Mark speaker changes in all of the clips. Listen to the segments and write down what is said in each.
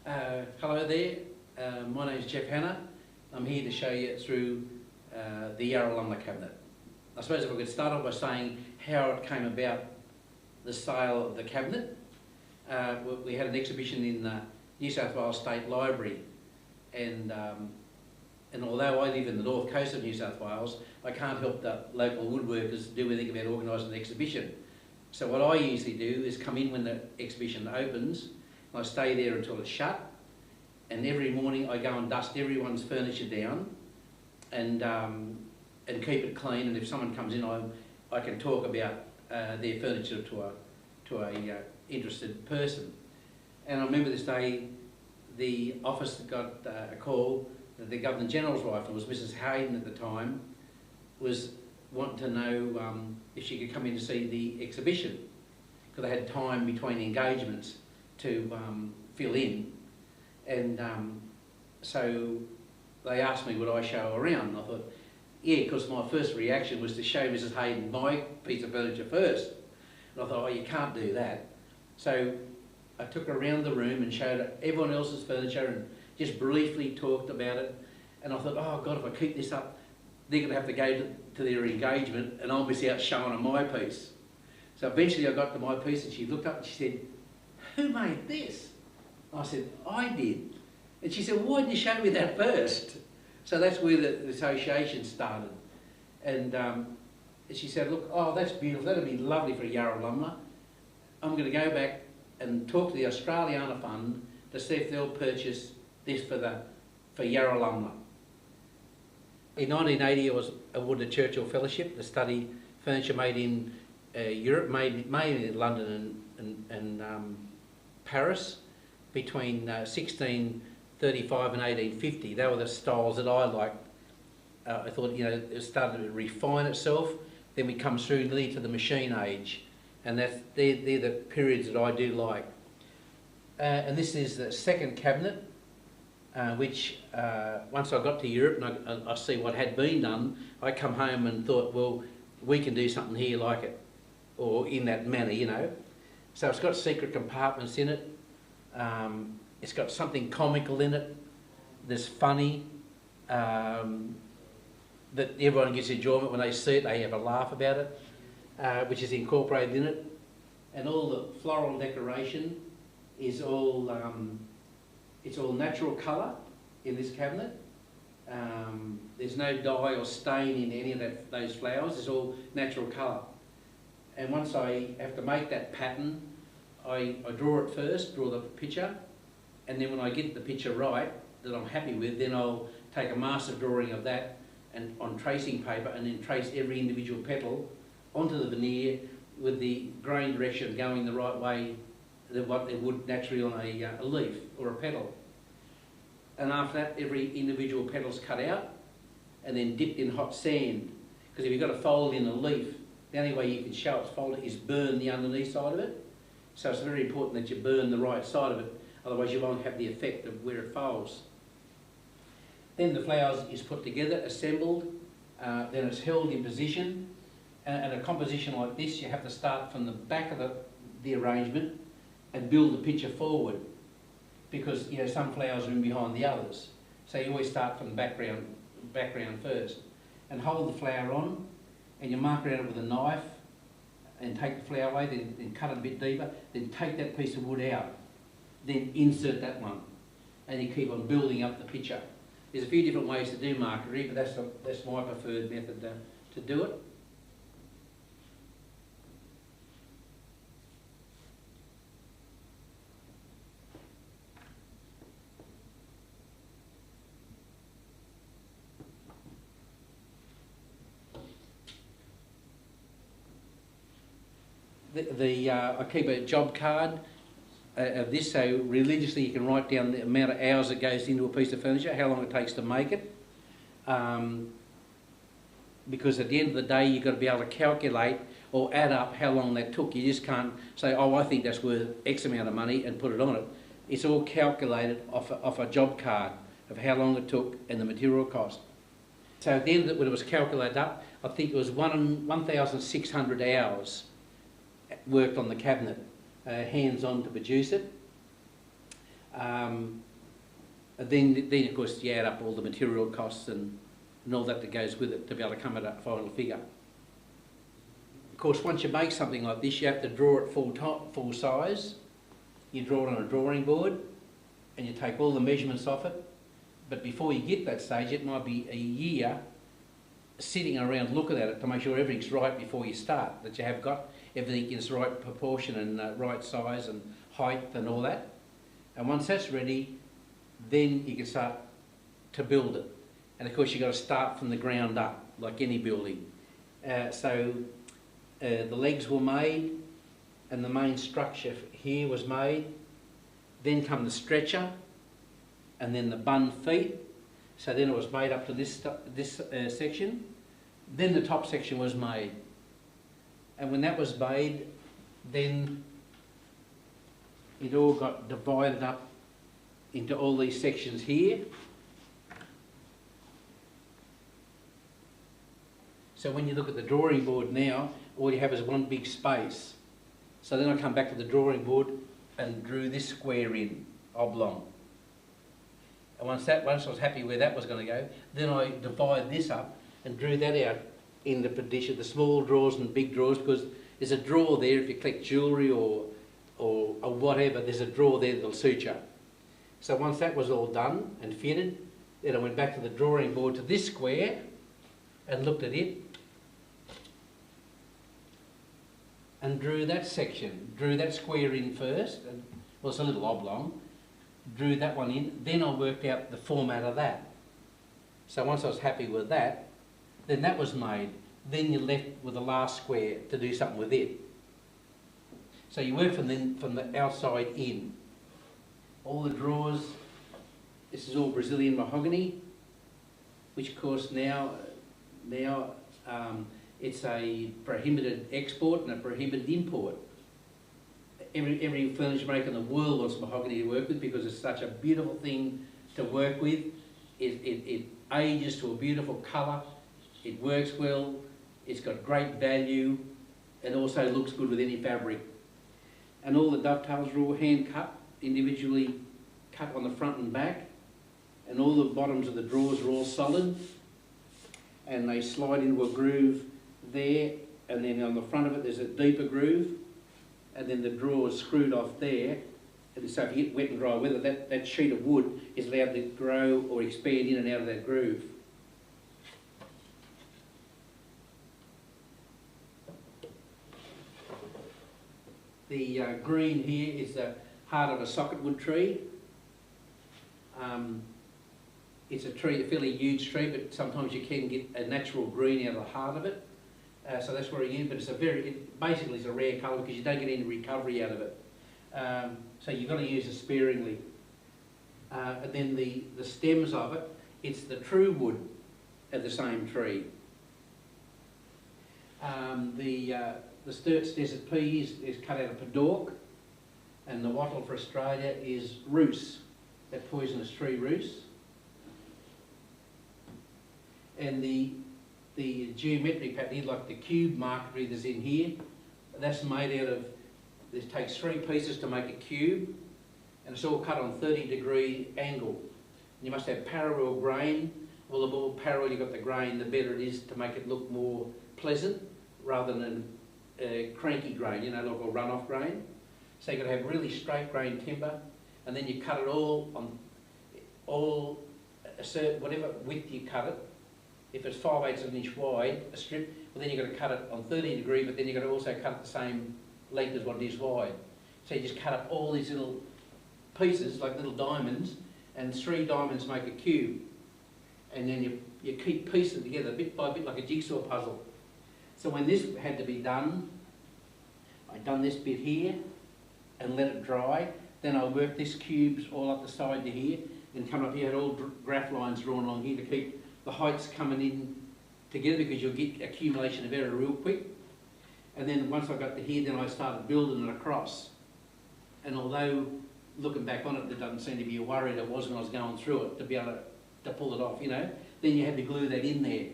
Speaker 1: Hello there, my name is Geoff Hannah. I'm here to show you through the Yarralumla Cabinet. I suppose if I could start off by saying how it came about, the sale of the cabinet. We had an exhibition in New South Wales State Library, and although I live in the north coast of New South Wales, I can't help the local woodworkers do anything about organising an exhibition. So what I usually do is come in when the exhibition opens, and I stay there until it's shut, and every morning I go and dust everyone's furniture down and keep it clean, and if someone comes in I can talk about their furniture to a interested person. And I remember this day the office got a call that the Governor General's wife, it was Mrs Hayden at the time, was wanting to know if she could come in to see the exhibition, because they had time between engagements to fill in, and so they asked me would I show her around, and I thought, yeah, because my first reaction was to show Mrs Hayden my piece of furniture first, and I thought, oh, you can't do that. So I took her around the room and showed her everyone else's furniture and just briefly talked about it, and I thought, oh God, if I keep this up, they're going to have to go to their engagement and I'll miss out showing her my piece. So eventually I got to my piece and she looked up and she said, who made this? I said, I did. And she said, why didn't you show me that first? So that's where the association started. And she said, look, oh, that's beautiful, that'd be lovely for Yarralumla. I'm going to go back and talk to the Australiana Fund to see if they'll purchase this for Yarralumla. In 1980 I was awarded a Churchill Fellowship to study furniture made in Europe, mainly in London and Paris, between 1635 and 1850. They were the styles that I liked. I thought, you know, it started to refine itself. Then we come through nearly to the machine age, and they're the periods that I do like. And this is the second cabinet, which once I got to Europe and I see what had been done, I come home and thought, well, we can do something here like it, or in that manner, you know. So it's got secret compartments in it. It's got something comical in it. There's funny, that everyone gets enjoyment when they see it. They have a laugh about it, which is incorporated in it. And all the floral decoration is all it's all natural colour in this cabinet. There's no dye or stain in any of those flowers. It's all natural colour. And once I have to make that pattern, I draw it first, draw the picture, and then when I get the picture right, that I'm happy with, then I'll take a master drawing of that and on tracing paper, and then trace every individual petal onto the veneer with the grain direction going the right way, what they would naturally on a leaf or a petal. And after that, every individual petal's cut out and then dipped in hot sand, because if you've got a fold in a leaf, the only way you can show it's folded is burn the underneath side of it. So it's very important that you burn the right side of it, otherwise you won't have the effect of where it folds. Then the flowers is put together, assembled, then it's held in position. And a composition like this, you have to start from the back of the arrangement and build the picture forward, because you know some flowers are in behind the others. So you always start from the background first, and hold the flower on, and you mark around it with a knife, and take the flower away, then cut it a bit deeper, then take that piece of wood out, then insert that one, and you keep on building up the picture. There's a few different ways to do marquetry, but that's my preferred method to do it. I keep a job card of this, so religiously you can write down the amount of hours it goes into a piece of furniture, how long it takes to make it. Because at the end of the day you've got to be able to calculate or add up how long that took. You just can't say, oh, I think that's worth X amount of money and put it on it. It's all calculated off a job card of how long it took and the material cost. So at the end of it, when it was calculated up, I think it was 1,600 hours worked on the cabinet, hands-on to produce it. And then of course you add up all the material costs and all that goes with it to be able to come at a final figure. Of course, once you make something like this, you have to draw it full size. You draw it on a drawing board and you take all the measurements off it. But before you get that stage, it might be a year sitting around looking at it to make sure everything's right before you start, that you have got everything in its right proportion and right size and height and all that. And once that's ready, then you can start to build it. And of course you've got to start from the ground up, like any building. The legs were made and the main structure here was made. Then come the stretcher and then the bun feet. So then it was made up to this section. Then the top section was made. And when that was made, then it all got divided up into all these sections here. So when you look at the drawing board now, all you have is one big space. So then I come back to the drawing board and drew this square in, oblong. And once I was happy where that was going to go, then I divide this up and drew that out in the position, the small drawers and big drawers, because there's a drawer there if you collect jewellery or whatever, there's a drawer there that'll suit you. So once that was all done and fitted, then I went back to the drawing board to this square and looked at it and drew that section, drew that square in first, and, well, it's a little oblong, drew that one in, then I worked out the format of that. So once I was happy with that, then that was made. Then you're left with the last square to do something with it. So you work from the outside in. All the drawers, this is all Brazilian mahogany, which of course now it's a prohibited export and a prohibited import. Every furniture maker in the world wants mahogany to work with because it's such a beautiful thing to work with. It ages to a beautiful colour, it works well, it's got great value, and also looks good with any fabric. And all the dovetails are all hand cut, individually cut on the front and back, and all the bottoms of the drawers are all solid, and they slide into a groove there, and then on the front of it there's a deeper groove, and then the drawer is screwed off there, and so if you get wet and dry weather, that sheet of wood is allowed to grow or expand in and out of that groove. The green here is the heart of a socketwood tree. It's a tree, a fairly huge tree, but sometimes you can get a natural green out of the heart of it. So that's where you get, but basically it's a rare colour because you don't get any recovery out of it. So you've got to use it sparingly. And then the stems of it, it's the true wood of the same tree. The Sturt's Desert Pea is cut out of Padork, and the wattle for Australia is Rus, that poisonous tree Rus. And the geometric pattern here, like the cube marquetry that's in here, that's made out of, it takes 3 pieces to make a cube, and it's all cut on 30-degree angle. You must have parallel grain. Well, the more parallel you got the grain, the better it is to make it look more pleasant, rather than cranky grain, you know, like a run-off grain. So you've got to have really straight grain timber, and then you cut it all on a certain, whatever width you cut it. If it's 5/8 of an inch wide, a strip, well then you've got to cut it on 30-degree, but then you've got to also cut it the same length as what it is wide. So you just cut up all these little pieces, like little diamonds, and 3 diamonds make a cube. And then you keep piecing together bit by bit like a jigsaw puzzle. So when this had to be done, I'd done this bit here and let it dry. Then I worked this cubes all up the side to here, and come up here, had all graph lines drawn along here to keep the heights coming in together, because you'll get accumulation of error real quick. And then once I got to here, then I started building it across. And although looking back on it, there doesn't seem to be a worry there was when I was going through it to be able to pull it off, you know. Then you had to glue that in there.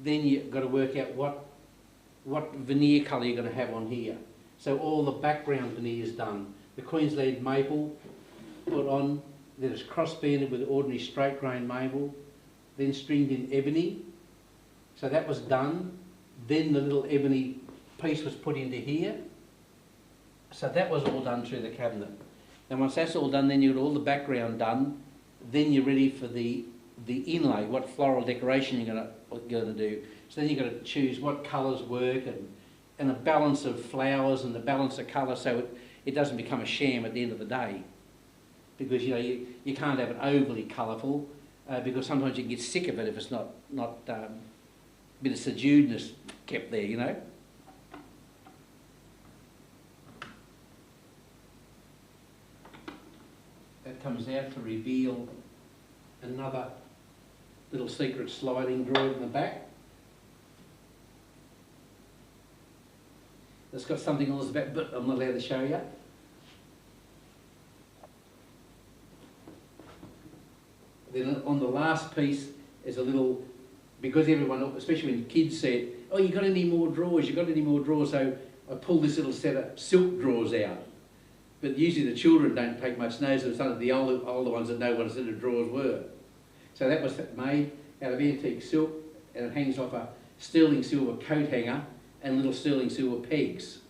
Speaker 1: Then you've got to work out what veneer colour you're going to have on here. So all the background veneer is done. The Queensland maple, put on, then it's cross-banded with ordinary straight grain maple, then stringed in ebony. So that was done. Then the little ebony piece was put into here. So that was all done through the cabinet. And once that's all done, then you've got all the background done. Then you're ready for the inlay, what floral decoration you're going to do. So then you've got to choose what colours work and a balance of flowers and the balance of colour, so it doesn't become a sham at the end of the day. Because you can't have it overly colourful, because sometimes you can get sick of it if it's not a bit of subduedness kept there, you know. That comes out to reveal another little secret sliding drawer in the back. It's got something on its back, but I'm not allowed to show you. Then on the last piece is a little, because everyone, especially when kids said, "Oh, you got any more drawers? You got any more drawers?" So I pulled this little set of silk drawers out. But usually the children don't take much notice of some of the older ones that know what a set of drawers were. So that was made out of antique silk, and it hangs off a sterling silver coat hanger and little sterling silver pegs.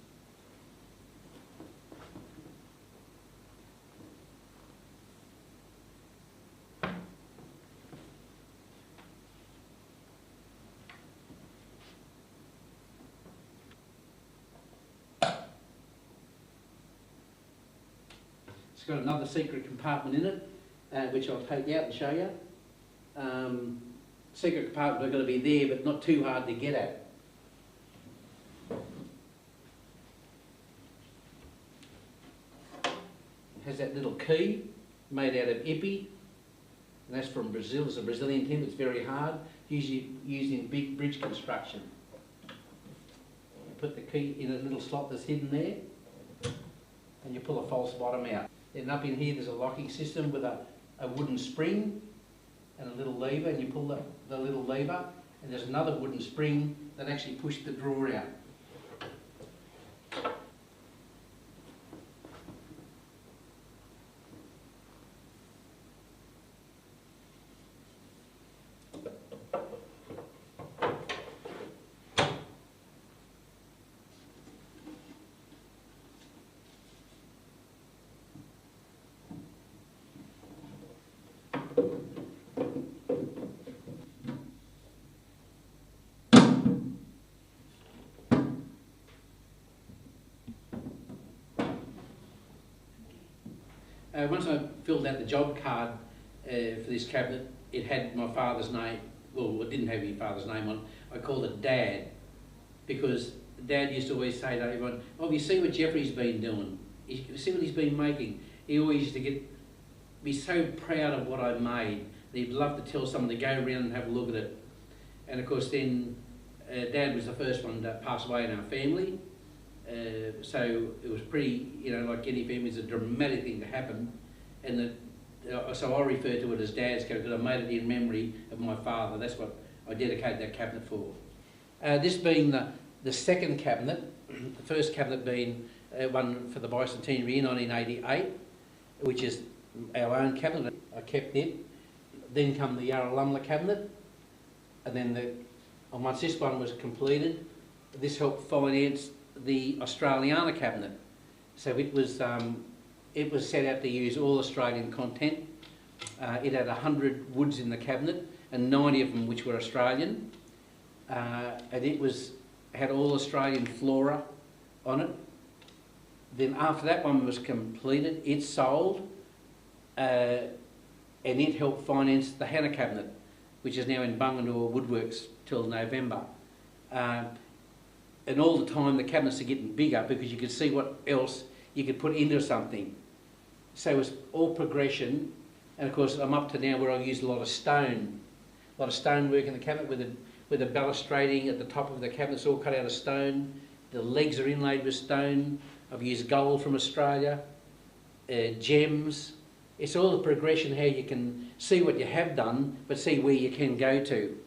Speaker 1: It's got another secret compartment in it, which I'll take out and show you. Secret compartments are going to be there, but not too hard to get at. It has that little key made out of ipi, and that's from Brazil. It's a Brazilian tin. It's very hard, usually used in big bridge construction. You put the key in a little slot that's hidden there, and you pull a false bottom out. Then up in here there's a locking system with a wooden spring and a little lever, and you pull the little lever, and there's another wooden spring that actually pushes the drawer out. Once I filled out the job card for this cabinet, it had my father's name. Well, it didn't have my father's name on. I called it Dad, because Dad used to always say to everyone, "Oh, have you seen what Jeffrey's been doing? You see what he's been making?" He always used to be so proud of what I made. He'd love to tell someone to go around and have a look at it. And of course then Dad was the first one to pass away in our family. So it was pretty, like any family, it's a dramatic thing to happen. And so I refer to it as Dad's cabinet, because I made it in memory of my father. That's what I dedicated that cabinet for. This being the second cabinet, the first cabinet being one for the bicentenary in 1988, which is our own cabinet. I kept it. Then come the Yarralumla Cabinet, and then once this one was completed, this helped finance the Australiana Cabinet. So it was set out to use all Australian content. It had 100 woods in the cabinet, and 90 of them which were Australian. And it had all Australian flora on it. Then after that one was completed, it sold, and it helped finance the Hannah Cabinet, which is now in Bunganore Woodworks till November. And all the time the cabinets are getting bigger, because you could see what else you could put into something. So it was all progression, and of course I'm up to now where I use a lot of stonework in the cabinet, with the balustrading at the top of the cabinet. It's all cut out of stone. The legs are inlaid with stone. I've used gold from Australia, gems. It's all the progression, how you can see what you have done, but see where you can go to.